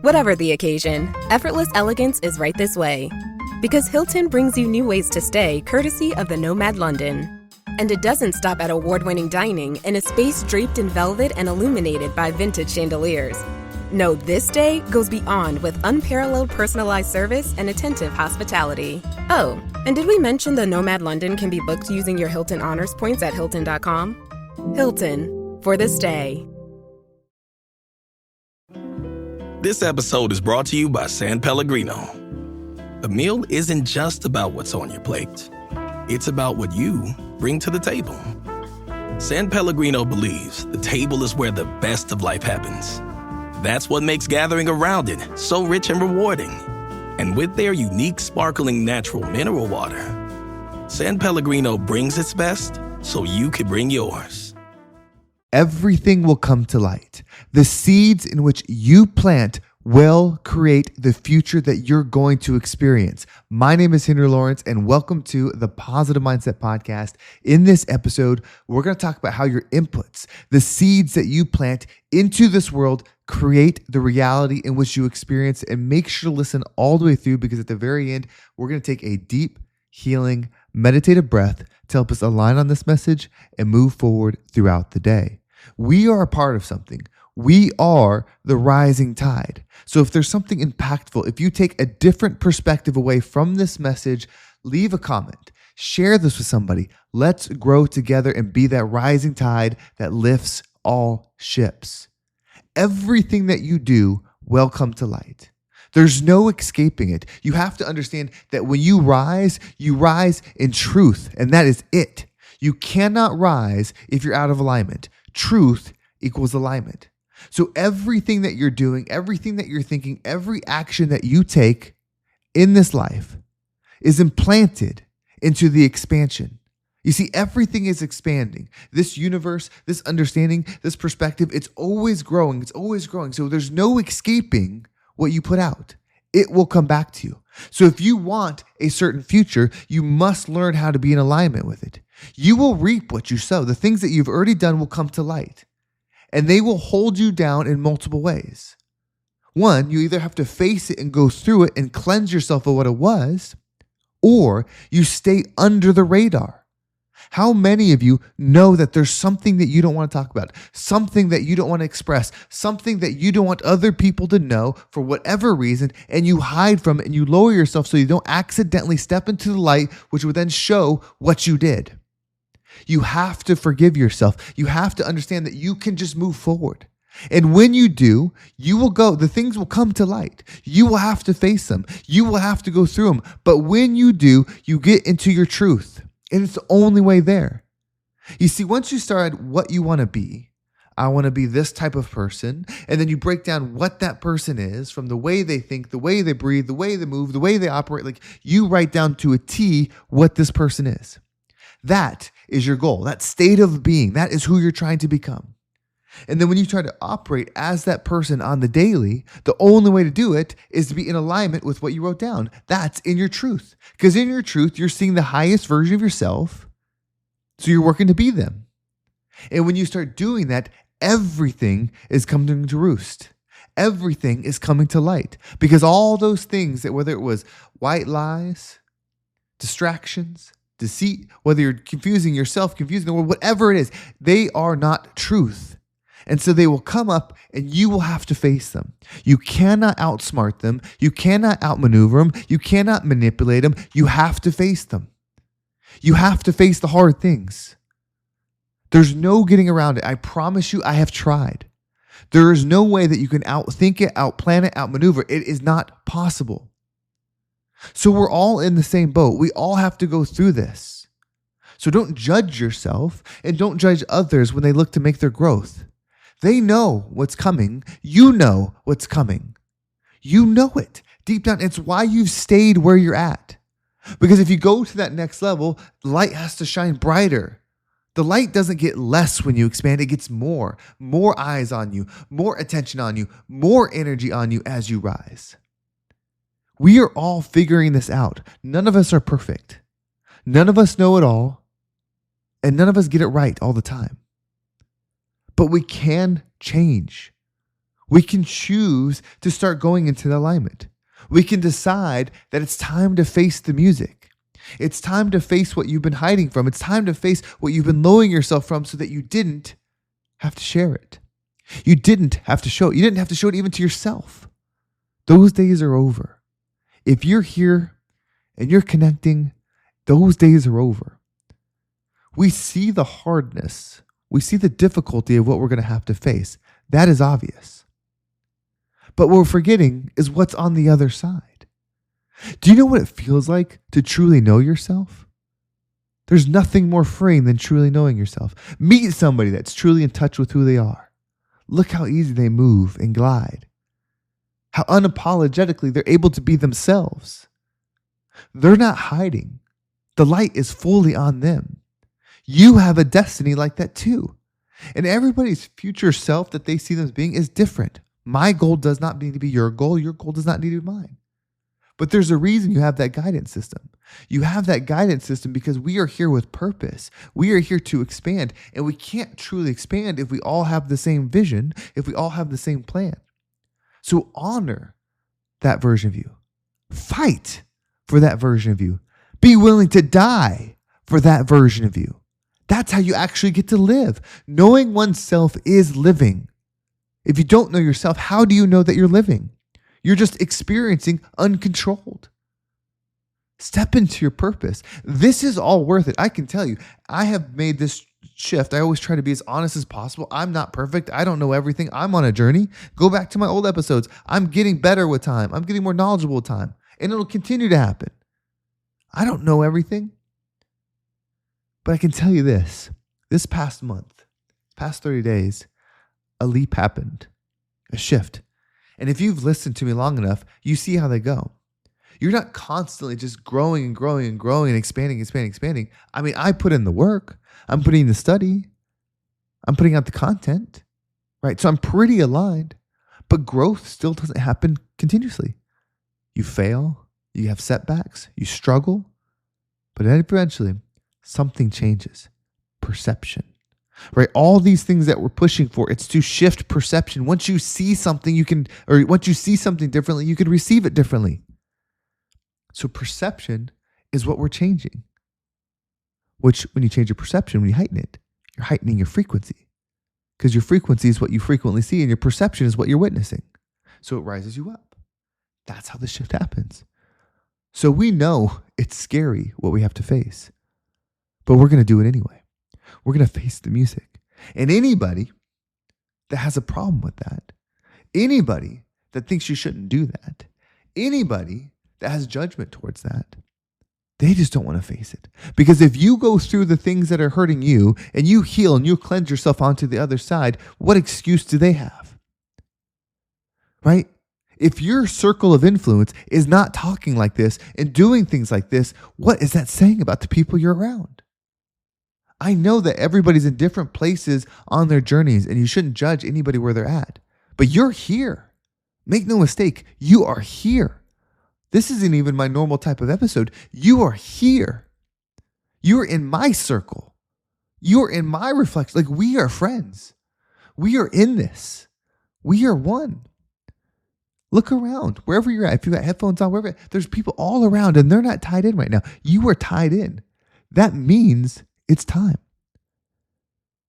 Whatever the occasion, effortless elegance is right this way. Because Hilton brings you new ways to stay courtesy of the Nomad London. And it doesn't stop at award-winning dining in a space draped in velvet and illuminated by vintage chandeliers. No, this day goes beyond with unparalleled personalized service and attentive hospitality. Oh, and did we mention the Nomad London can be booked using your Hilton Honors points at Hilton.com? Hilton, for the stay. This episode is brought to you by San Pellegrino. A meal isn't just about what's on your plate. It's about what you bring to the table. San Pellegrino believes the table is where the best of life happens. That's what makes gathering around it so rich and rewarding. And with their unique sparkling natural mineral water, San Pellegrino brings its best so you can bring yours. Everything will come to light. The seeds in which you plant will create the future that you're going to experience. My name is Henry Lawrence, and welcome to the Positive Mindset Podcast. In this episode, we're going to talk about how your inputs, the seeds that you plant into this world, create the reality in which you experience. And make sure to listen all the way through, because at the very end, we're going to take a deep, healing, meditative breath to help us align on this message and move forward throughout the day. We are a part of something. We are the rising tide. So if there's something impactful, if you take a different perspective away from this message, leave a comment, share this with somebody. Let's grow together and be that rising tide that lifts all ships. Everything that you do will come to light. There's no escaping it. You have to understand that when you rise in truth, and that is it. You cannot rise if you're out of alignment. Truth equals alignment. So everything that you're doing, everything that you're thinking, every action that you take in this life is implanted into the expansion. You see, everything is expanding. This universe, this understanding, this perspective, it's always growing. It's always growing. So there's no escaping what you put out. It will come back to you. So if you want a certain future, you must learn how to be in alignment with it. You will reap what you sow. The things that you've already done will come to light, and they will hold you down in multiple ways. One, you either have to face it and go through it and cleanse yourself of what it was, or you stay under the radar. How many of you know that there's something that you don't want to talk about, something that you don't want to express, something that you don't want other people to know for whatever reason, and you hide from it and you lower yourself so you don't accidentally step into the light, which would then show what you did? You have to forgive yourself. You have to understand that you can just move forward. And when you do, you will go, the things will come to light. You will have to face them. You will have to go through them. But when you do, you get into your truth. And it's the only way there. You see, once you start what you want to be, I want to be this type of person. And then you break down what that person is from the way they think, the way they breathe, the way they move, the way they operate. Like you write down to a T what this person is. That is your goal, that state of being. That is who you're trying to become. And then when you try to operate as that person on the daily, the only way to do it is to be in alignment with what you wrote down. That's in your truth. Because in your truth, you're seeing the highest version of yourself. So you're working to be them. And when you start doing that, everything is coming to roost. Everything is coming to light. Because all those things that, whether it was white lies, distractions, deceit, whether you're confusing yourself, confusing the world, whatever it is, they are not truth. And so they will come up and you will have to face them. You cannot outsmart them. You cannot outmaneuver them. You cannot manipulate them. You have to face them. You have to face the hard things. There's no getting around it. I promise you, I have tried. There is no way that you can outthink it, outplan it, outmaneuver. It is not possible. So we're all in the same boat. We all have to go through this. So don't judge yourself and don't judge others when they look to make their growth. They know what's coming. You know what's coming. You know it deep down. It's why you've stayed where you're at. Because if you go to that next level, light has to shine brighter. The light doesn't get less when you expand. It gets more eyes on you, more attention on you, more energy on you as you rise. We are all figuring this out. None of us are perfect. None of us know it all. And none of us get it right all the time. But we can change. We can choose to start going into the alignment. We can decide that it's time to face the music. It's time to face what you've been hiding from. It's time to face what you've been lowering yourself from so that you didn't have to share it. You didn't have to show it. You didn't have to show it even to yourself. Those days are over. If you're here and you're connecting, those days are over. We see the hardness. We see the difficulty of what we're going to have to face. That is obvious. But what we're forgetting is what's on the other side. Do you know what it feels like to truly know yourself? There's nothing more freeing than truly knowing yourself. Meet somebody that's truly in touch with who they are. Look how easy they move and glide. How unapologetically they're able to be themselves. They're not hiding. The light is fully on them. You have a destiny like that too. And everybody's future self that they see them as being is different. My goal does not need to be your goal. Your goal does not need to be mine. But there's a reason you have that guidance system. You have that guidance system because we are here with purpose. We are here to expand. And we can't truly expand if we all have the same vision, if we all have the same plan. So honor that version of you. Fight for that version of you. Be willing to die for that version of you. That's how you actually get to live. Knowing oneself is living. If you don't know yourself, how do you know that you're living? You're just experiencing uncontrolled. Step into your purpose. This is all worth it. I can tell you, I have made this shift. I always try to be as honest as possible. I'm not perfect. I don't know everything. I'm on a journey. Go back to my old episodes. I'm getting better with time. I'm getting more knowledgeable with time. And it'll continue to happen. I don't know everything. But I can tell you this past month, past 30 days, a leap happened, a shift. And if you've listened to me long enough, you see how they go. You're not constantly just growing and growing and growing and expanding. I mean, I put in the work. I'm putting in the study. I'm putting out the content, right? So I'm pretty aligned, but growth still doesn't happen continuously. You fail, you have setbacks, you struggle, but eventually something changes. Perception, right? All these things that we're pushing for, it's to shift perception. Once you see something, once you see something differently, you can receive it differently. So perception is what we're changing. Which, when you change your perception, when you heighten it, you're heightening your frequency. Because your frequency is what you frequently see, and your perception is what you're witnessing. So it rises you up. That's how the shift happens. So we know it's scary what we have to face. But we're going to do it anyway. We're going to face the music. And anybody that has a problem with that, anybody that thinks you shouldn't do that, anybody that has judgment towards that, they just don't want to face it. Because if you go through the things that are hurting you and you heal and you cleanse yourself onto the other side, what excuse do they have? Right? If your circle of influence is not talking like this and doing things like this, what is that saying about the people you're around? I know that everybody's in different places on their journeys and you shouldn't judge anybody where they're at. But you're here. Make no mistake, you are here. This isn't even my normal type of episode. You are here. You're in my circle. You're in my reflection. Like, we are friends. We are in this. We are one. Look around, wherever you're at. If you've got headphones on, wherever, there's people all around and they're not tied in right now. You are tied in. That means it's time.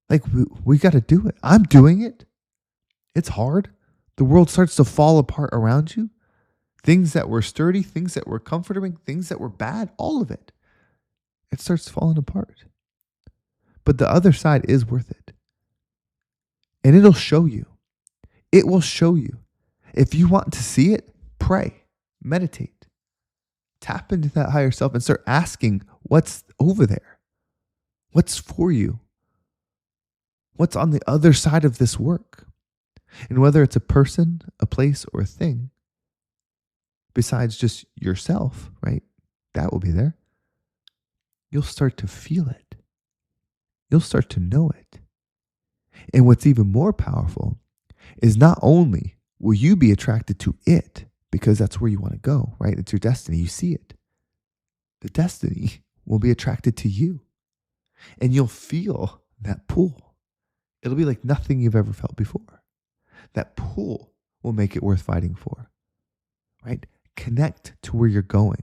Like, we got to do it. I'm doing it. It's hard. The world starts to fall apart around you. Things that were sturdy, things that were comforting, things that were bad, all of it. It starts falling apart. But the other side is worth it. And it'll show you. It will show you. If you want to see it, pray, meditate, tap into that higher self and start asking what's over there. What's for you? What's on the other side of this work? And whether it's a person, a place, or a thing, besides just yourself, right? That will be there. You'll start to feel it. You'll start to know it. And what's even more powerful is not only will you be attracted to it, because that's where you want to go, right? It's your destiny. You see it. The destiny will be attracted to you. And you'll feel that pull. It'll be like nothing you've ever felt before. That pull will make it worth fighting for, right? Connect to where you're going.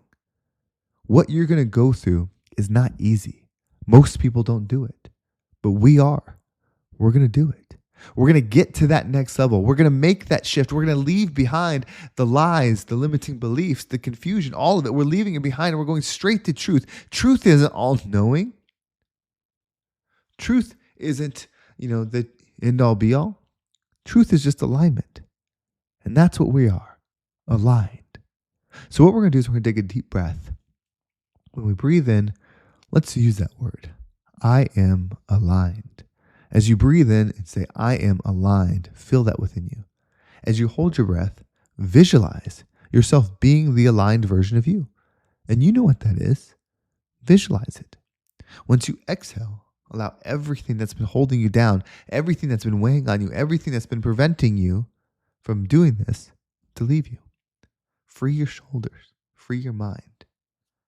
What you're going to go through is not easy. Most people don't do it, but we are. We're going to do it. We're going to get to that next level. We're going to make that shift. We're going to leave behind the lies, the limiting beliefs, the confusion, all of it. We're leaving it behind and we're going straight to truth. Truth isn't all knowing. Truth isn't, the end all be all. Truth is just alignment. And that's what we are, aligned. So what we're going to do is we're going to take a deep breath. When we breathe in, let's use that word. I am aligned. As you breathe in and say, I am aligned, feel that within you. As you hold your breath, visualize yourself being the aligned version of you. And you know what that is. Visualize it. Once you exhale, allow everything that's been holding you down, everything that's been weighing on you, everything that's been preventing you from doing this to leave you. Free your shoulders, free your mind.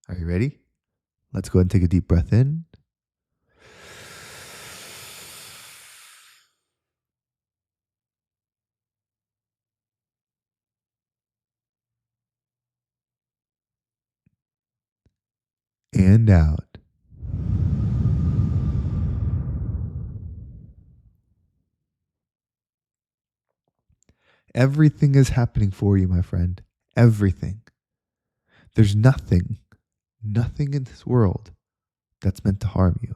Are you ready? Let's go ahead and take a deep breath in. And out. Everything is happening for you, my friend. Everything. There's nothing in this world that's meant to harm you,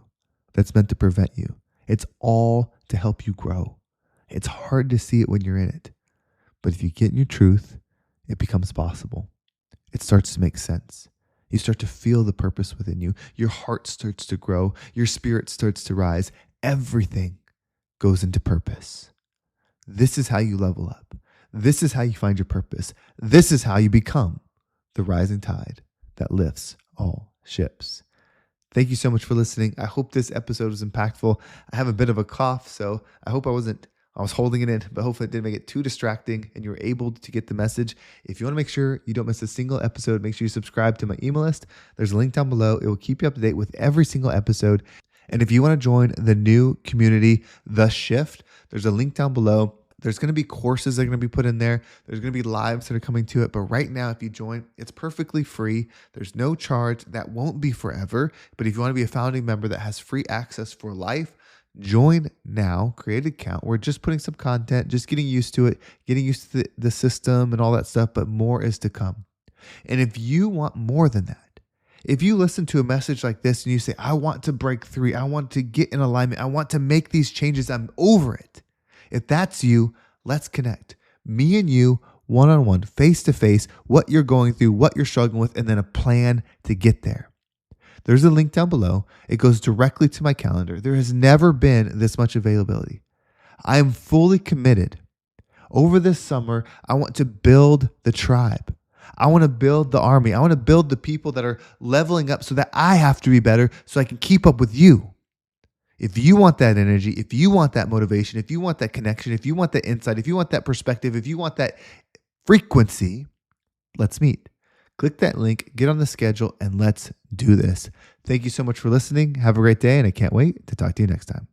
that's meant to prevent you. It's all to help you grow. It's hard to see it when you're in it. But if you get in your truth, it becomes possible. It starts to make sense. You start to feel the purpose within you. Your heart starts to grow. Your spirit starts to rise. Everything goes into purpose. This is how you level up. This is how you find your purpose. This is how you become the rising tide that lifts all ships. Thank you so much for listening. I hope this episode was impactful. I have a bit of a cough, so I hope I was holding it in, but hopefully it didn't make it too distracting and you were able to get the message. If you want to make sure you don't miss a single episode, make sure you subscribe to my email list. There's a link down below. It will keep you up to date with every single episode. And if you want to join the new community, The Shift, there's a link down below. There's going to be courses that are going to be put in there. There's going to be lives that are coming to it. But right now, if you join, it's perfectly free. There's no charge. That won't be forever. But if you want to be a founding member that has free access for life, join now, create an account. We're just putting some content, just getting used to it, getting used to the system and all that stuff, but more is to come. And if you want more than that, if you listen to a message like this and you say, I want to break free, I want to get in alignment, I want to make these changes, I'm over it. If that's you, let's connect. Me and you, one-on-one, face-to-face, what you're going through, what you're struggling with, and then a plan to get there. There's a link down below. It goes directly to my calendar. There has never been this much availability. I am fully committed. Over this summer, I want to build the tribe. I want to build the army. I want to build the people that are leveling up so that I have to be better so I can keep up with you. If you want that energy, if you want that motivation, if you want that connection, if you want that insight, if you want that perspective, if you want that frequency, let's meet. Click that link, get on the schedule, and let's do this. Thank you so much for listening. Have a great day, and I can't wait to talk to you next time.